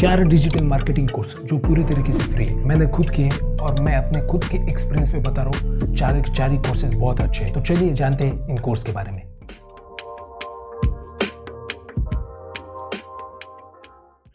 4 digital marketing course जो पूरी तरीके से फ्री है, मैंने खुद किए और मैं अपने खुद के एक्सपीरियंस पे बता रहा हूँ। चार ही कोर्सेज बहुत अच्छे हैं। तो चलिए जानते हैं इन कोर्स के बारे में।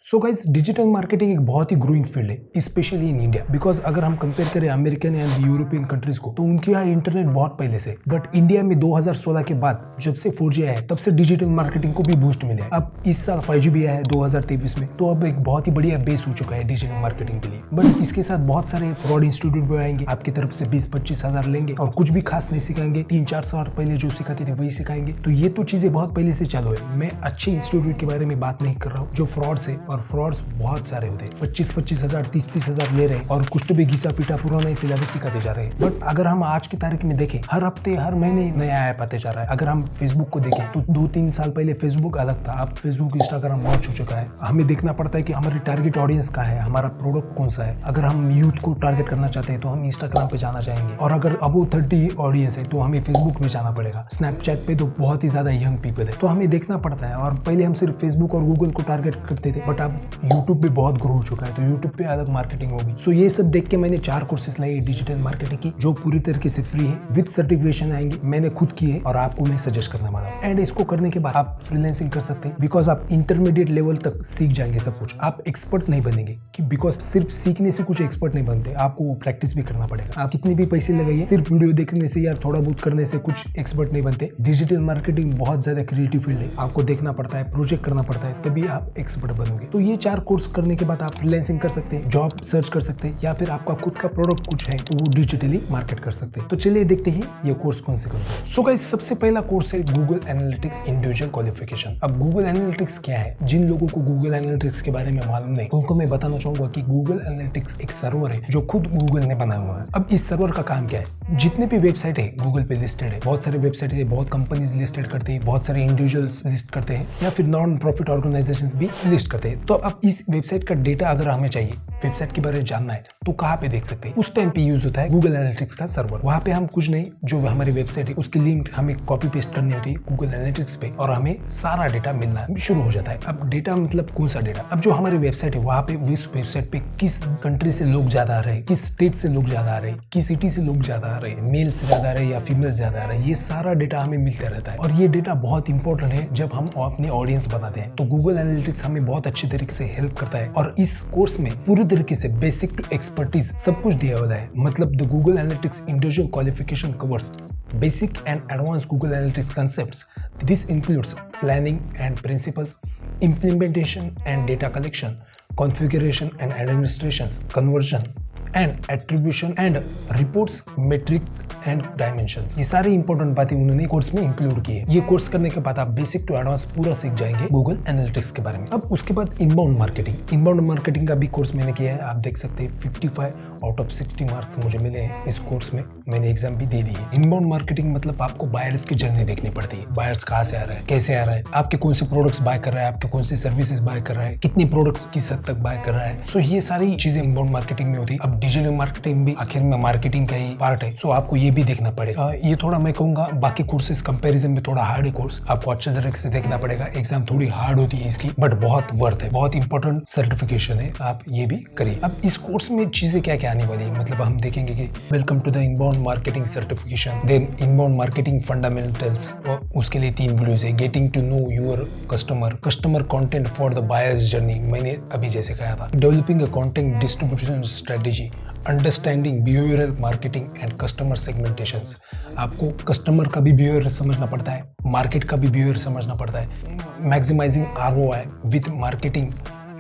सो गाइस, डिजिटल मार्केटिंग एक बहुत ही ग्रोइंग फील्ड है, स्पेशली इन इंडिया। बिकॉज अगर हम कंपेयर करें अमेरिकन एंड यूरोपियन कंट्रीज को, तो उनके यहाँ इंटरनेट बहुत पहले से, बट इंडिया में 2016 के बाद जब से 4G आया है, तब से डिजिटल मार्केटिंग को भी बूस्ट मिला है। अब इस साल 5G भी आया है 2023 में, तो अब एक बहुत ही बढ़िया बेस हो चुका है डिजिटल मार्केटिंग के लिए। बट इसके साथ बहुत सारे फ्रॉड इंस्टीट्यूट भी आएंगे, आपकी तरफ से 20-25 हजार लेंगे और कुछ भी खास नहीं सिखाएंगे। 3-4 साल पहले जो सिखाते थे वही सिखाएंगे। तो ये तो चीजें बहुत पहले से चालू है। मैं अच्छे इंस्टीट्यूट के बारे में बात नहीं कर रहा हूँ जो फ्रॉड से, और फ्रॉड्स बहुत सारे होते हैं। 25-25 हजार 30-30 हजार ले रहे और कुछ तो भी घिसा पीटा पुराना सिलेबस सिखाते जा रहे हैं। बट अगर हम आज की तारीख में देखें, हर हफ्ते हर महीने नया ऐप आते जा रहा है। अगर हम फेसबुक को देखें तो 2-3 साल पहले फेसबुक अलग था, अब फेसबुक इंस्टाग्राम बहुत हो चुका है। हमें देखना पड़ता है कि हमारी टारगेट ऑडियंस का है, हमारा प्रोडक्ट कौन सा है। अगर हम यूथ को टारगेट करना चाहते हैं तो हम इंस्टाग्राम पे जाना चाहेंगे, और अगर अबो 30 ऑडियंस है तो हमें फेसबुक में जाना पड़ेगा। स्नैपचैट पे तो बहुत ही ज्यादा यंग पीपल है, तो हमें देखना पड़ता है। और पहले हम सिर्फ फेसबुक और गूगल को टारगेट करते थे, बट अब यूट्यूब पे बहुत ग्रो हो चुका है, तो यूट्यूब पे अलग मार्केटिंग होगी। सो ये सब देख के मैंने 4 कोर्सेस लाए डिजिटल मार्केटिंग की, जो पूरी तरीके से फ्री है, विद सर्टिफिकेशन आएंगे। मैंने खुद की है और आपको मैं सजेस्ट करने वाला हूँ। एंड इसको करने के बाद आप फ्रीलांसिंग कर सकते हैं, बिकॉज आप इंटरमीडिएट लेवल तक सीख जाएंगे सब कुछ। आप एक्सपर्ट नहीं बनेंगे, कि बिकॉज सिर्फ सीखने से कुछ एक्सपर्ट नहीं बनते, आपको प्रैक्टिस भी करना पड़ेगा। आप कितने भी पैसे लगाइए, सिर्फ वीडियो देखने से या थोड़ा बहुत करने से कुछ एक्सपर्ट नहीं बनते। डिजिटल मार्केटिंग बहुत ज्यादा क्रिएटिव फील्ड है, आपको देखना पड़ता है, प्रोजेक्ट करना पड़ता है, तभी आप एक्सपर्ट बनोगे। तो ये 4 कोर्स करने के बाद आप फ्रीलांसिंग कर सकते हैं, जॉब सर्च कर सकते हैं, या फिर आपका खुद का प्रोडक्ट कुछ है तो वो डिजिटली मार्केट कर सकते हैं। तो चलिए देखते हैं ये कोर्स कौन से हैं। सो गाइस, सबसे पहला कोर्स है गूगल एनालिटिक्स इंडिविजुअल क्वालिफिकेशन। अब गूगल एनालिटिक्स क्या है? जिन लोगों को गूगल एनालिटिक्स के बारे में मालूम नहीं, उनको मैं बताना चाहूंगा कि गूगल एनालिटिक्स एक सर्वर है जो खुद गूगल ने बनाया हुआ है। अब इस सर्वर का काम क्या है? जितने भी वेबसाइट है गूगल पे लिस्टेड है, बहुत सारे वेबसाइट है, बहुत कंपनीज लिस्टेड करते हैं, बहुत सारे इंडिविजुअल्स लिस्ट करते हैं, या फिर नॉन प्रॉफिट ऑर्गेनाइजेशंस भी लिस्ट करते हैं। तो अब इस वेबसाइट का डेटा अगर हमें चाहिए, वेबसाइट के बारे में जानना है, तो कहाँ पे देख सकते हैं? उस टाइम पे यूज होता है गूगल एनालिटिक्स का सर्वर। वहाँ पे हम कुछ नहीं, जो हमारी वेबसाइट है उसकी लिंक हमें कॉपी पेस्ट करनी होती है गूगल एनालिटिक्स पे, और हमें सारा डेटा मिलना शुरू हो जाता है। अब डेटा मतलब कौन सा डेटा? अब जो हमारी वेबसाइट है, वहाँ पे इस वेबसाइट पे किस कंट्री से लोग ज्यादा आ रहे हैं, किस स्टेट से लोग ज्यादा आ रहे हैं, किस सिटी से लोग ज्यादा आ रहे हैं, मेल से ज्यादा आ रहे हैं या फीमेल ज्यादा आ रहे हैं, ये सारा डेटा हमें मिलता रहता है। और ये डेटा बहुत इंपॉर्टेंट है जब हम अपनी ऑडियंस बनाते हैं। तो गूगल एनालिटिक्स हमें बहुत अच्छे तरीके से हेल्प करता है, और इस कोर्स में पूरी तरीके से बेसिक टू एक्सपर्टीज सब कुछ दिया हुआ है। मतलब the Google analytics individual qualification covers basic and advanced Google Analytics concepts. This includes planning and principles, implementation and data collection, configuration and administrations, conversion and attribution and reports, metric and dimensions. ये सारी important बातें उन्होंने course में include की है। ये course करने के बाद आप बेसिक टू एडवांस पूरा सीख जाएंगे गूगल एनालिटिक्स के बारे में। अब उसके बाद इनबाउंड मार्केटिंग का भी कोर्स मैंने किया है। आप देख सकते हैं 55 आउट ऑफ 60 मार्क्स मुझे मिले हैं इस कोर्स में। मैंने एग्जाम भी दे दी है। इनबाउंड मार्केटिंग मतलब आपको बायर्स की जर्नी देखनी पड़ती है। बायर्स कहाँ से आ रहा है, कैसे आ रहा है, आपके कौन से प्रोडक्ट्स बाय कर रहा है, आपके कौन से सर्विसेज बाय कर रहा है, कितने प्रोडक्ट्स किस हद तक बाय कर रहा है। सो ये सारी चीजें इनबाउंड मार्केटिंग में होती है। अब डिजिटल मार्केटिंग भी आखिर में मार्केटिंग का ही पार्ट है, सो आपको ये भी देखना पड़ेगा। ये थोड़ा मैं कहूंगा बाकी कोर्सेज कंपैरिजन में थोड़ा हार्ड है कोर्स, आपको अच्छे तरीके से देखना पड़ेगा। एग्जाम थोड़ी हार्ड होती है इसकी, बट बहुत वर्थ है, बहुत इंपॉर्टेंट सर्टिफिकेशन है, आप ये भी करिए। अब इस कोर्स में चीजें क्या क्या आने वाली है, मतलब हम देखेंगे कि welcome to the inbound marketing certification, then inbound marketing fundamentals, और उसके लिए 3 वीडियोस है। Getting to know your customer content for the buyers journey, मैंने अभी जैसे कहा था। Developing a content distribution strategy, understanding behavioural marketing and customer segmentations. आपको कस्टमर का भी बिहेवियर समझना पड़ता है, मार्केट का भी बिहेवियर समझना पड़ता है। Maximising ROI with marketing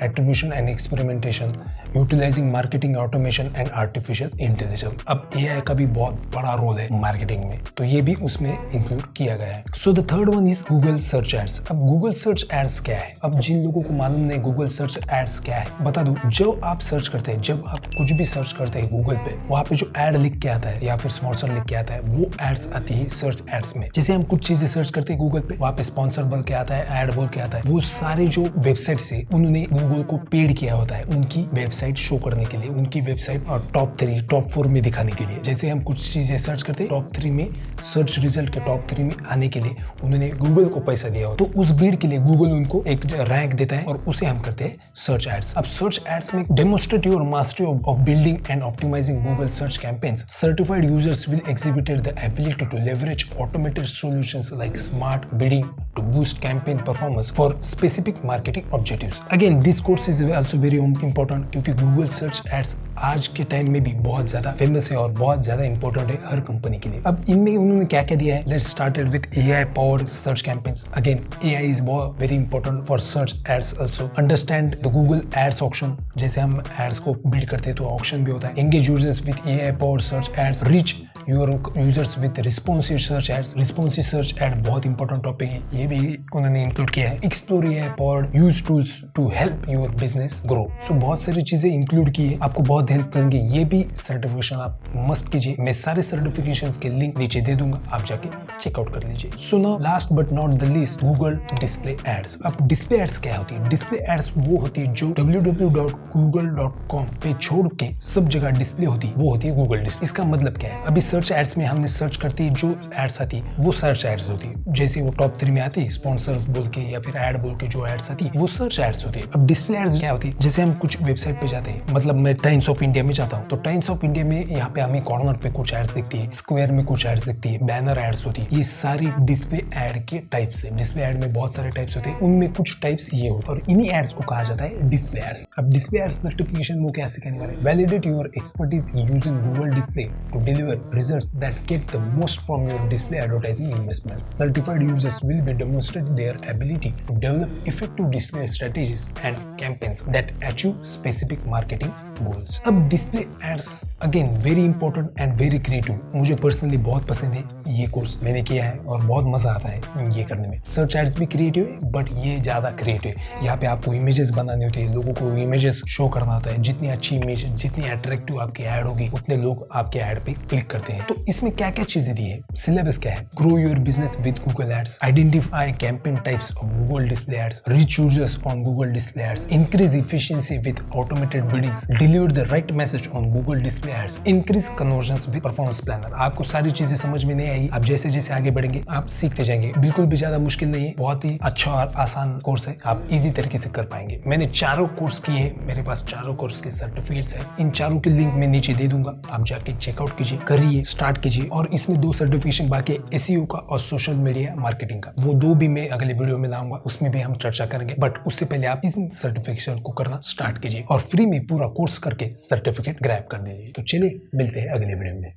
attribution and experimentation, utilising marketing automation and artificial intelligence. अब AI का भी बहुत बड़ा रोल है मार्केटिंग में, तो ये भी उसमें इंक्लूड किया गया है। So the third one is Google search ads. अब गूगल सर्च एड्स क्या है? अब जिन लोगों को मालूम नहीं गूगल सर्च एड्स क्या है, बता दूं। जब आप सर्च करते हैं, जब आप कुछ भी सर्च करते हैं गूगल पे, वहाँ पे जो एड लिख के आता है या फिर स्पॉन्सर लिख के आता है, वो एड्स आती है सर्च एड्स में। जैसे हम कुछ चीजें सर्च करते हैं गूगल पे, वहाँ पे स्पॉन्सर बोल के आता है, एड बोल के आता है। वो सारे जो वेबसाइट से उन्होंने गूगल को पेड किया होता है उनकी वेबसाइट शो करने के लिए, उनकी वेबसाइट और टॉप 3 टॉप 4 में दिखाने के लिए। जैसे हम कुछ चीजें सर्च करते हैं, टॉप 3 में सर्च रिजल्ट के टॉप 3 में आने के लिए उन्होंने गूगल को पैसा दिया हो, तो उस भीड़ के लिए गूगल उनको एक रैंक देता है और उसे हम करते हैं सर्च एड्स। अब सर्च एड्स में demonstrate your mastery of building and optimising Google search campaigns. Certified users will exhibited the ability to leverage automated solutions like smart bidding to boost campaign performance for specific marketing objectives. Again, this course is also very important क्योंकि Google Search Ads आज के time में भी बहुत ज्यादा famous है और बहुत ज्यादा इंपॉर्टेंट है हर कंपनी के लिए। अब इनमें उन्होंने क्या क्या दिया है, let's started with AI powered search campaigns. Again, AI is very important for search ads also. Understand the Google Ads auction. जैसे हम एड्स को बिल्ड करते हैं तो ऑक्शन भी होता है। Engage users with AI powered search ads. Reach your users with responsive search ads. Responsive search ad बहुत इंपॉर्टेंट टॉपिक है, ये भी उन्होंने इंक्लूड किया है। Explore AI powered use tools to help your business grow. So बहुत सारी चीजें इंक्लूड की है, आपको बहुत हेल्प करेंगे। ये भी सर्टिफिकेशन आप मस्ट कीजिए, मैं सारे सर्टिफिकेशंस के लिंक नीचे दे दूंगा, आप जाके चेकआउट कर लीजिए। So now last but not the least, Google display ads. अब डिस्प्ले एड्स क्या होती है? डिस्प्ले एड्स वो होती है जो www.google.com पे छोड़ के सब जगह डिस्प्ले होती है, वो होती है गूगल डिस्प्ले। इसका मतलब क्या है? अभी सर्च एड्स में हमने सर्च करते ही जो एड्स आती है वो सर्च एड्स होती है, जैसे वो टॉप 3 में आती है स्पॉन्सर्स बोल के या फिर एड बोल के जो एड्स आती है वो सर्च एड्स होती है। अब डिस्प्ले एड्स क्या होती है? जैसे हम कुछ वेबसाइट पे जाते हैं, मतलब मैं टाइम्स ऑफ इंडिया में जाता हूँ तो टाइम्स ऑफ इंडिया में यहाँ पे हमें कॉर्नर पे कुछ एड्स दिखती है, स्क्वायर में कुछ एड्स दिखती है, बैनर एड्स होती है। ये सारी डिस्प्ले एड के टाइप्स है। डिस्प्ले एड में बहुत सारे टाइप्स होते हैं, उनमें कुछ टाइप्स ये होते हैं और इन्हीं एड्स को कहा जाता है डिस्प्ले एड्स। अब डिस्प्ले एड्स सर्टिफिकेशन वो क्या सिखाने वाले? Validate your expertise using Google display to deliver results that get the most from your display advertising investment. Certified users will be demonstrate their ability to develop effective display strategies and campaigns that achieve specific marketing goals. अब display ads again very important and very creative. मुझे personally बहुत पसंद है ये course, मैंने किया है और बहुत मजा आता है ये करने में। सर्च एड्स भी क्रिएटिव है बट ये ज्यादा क्रिएटिव है। यहाँ पे आपको इमेजेस बनाने होते हैं, लोगों को इमेजेस शो करना होता है। जितनी अच्छी इमेज, जितनी अट्रैक्टिव आपकी एड होगी उतने लोग आपके एड पे क्लिक करते हैं। तो इसमें क्या क्या चीजें दी है? सिलेबस क्या है? Grow your business with Google ads, identify campaign types of Google display ads, reach users on Google display ads, increase efficiency with automated biddings, deliver the right message on Google display ads, increase conversions with performance planner. आपको सारी चीजें समझ में नहीं आई, आप जैसे जैसे आगे बढ़ेंगे आप सीखते जाएंगे। बिल्कुल भी ज्यादा मुश्किल नहीं है, बहुत ही अच्छा और आसान कोर्स है, आप इजी तरीके से कर पाएंगे। मैंने चारों कोर्स किए हैं, मेरे पास चारों कोर्स के सर्टिफिकेट्स हैं। इन चारों के लिंक मैं नीचे दे दूंगा, आप जाके चेकआउट कीजिए, करिए, स्टार्ट कीजिए। और इसमें 2 सर्टिफिकेशन बाकी है, एसईओ का और सोशल मीडिया मार्केटिंग का। वो 2 भी मैं अगले वीडियो में लाऊंगा, उसमें भी हम चर्चा करेंगे। बट उससे पहले आप इन सर्टिफिकेशन को करना स्टार्ट कीजिए और फ्री में पूरा कोर्स करके सर्टिफिकेट ग्रैब कर दीजिए। तो चलिए मिलते हैं अगले वीडियो में।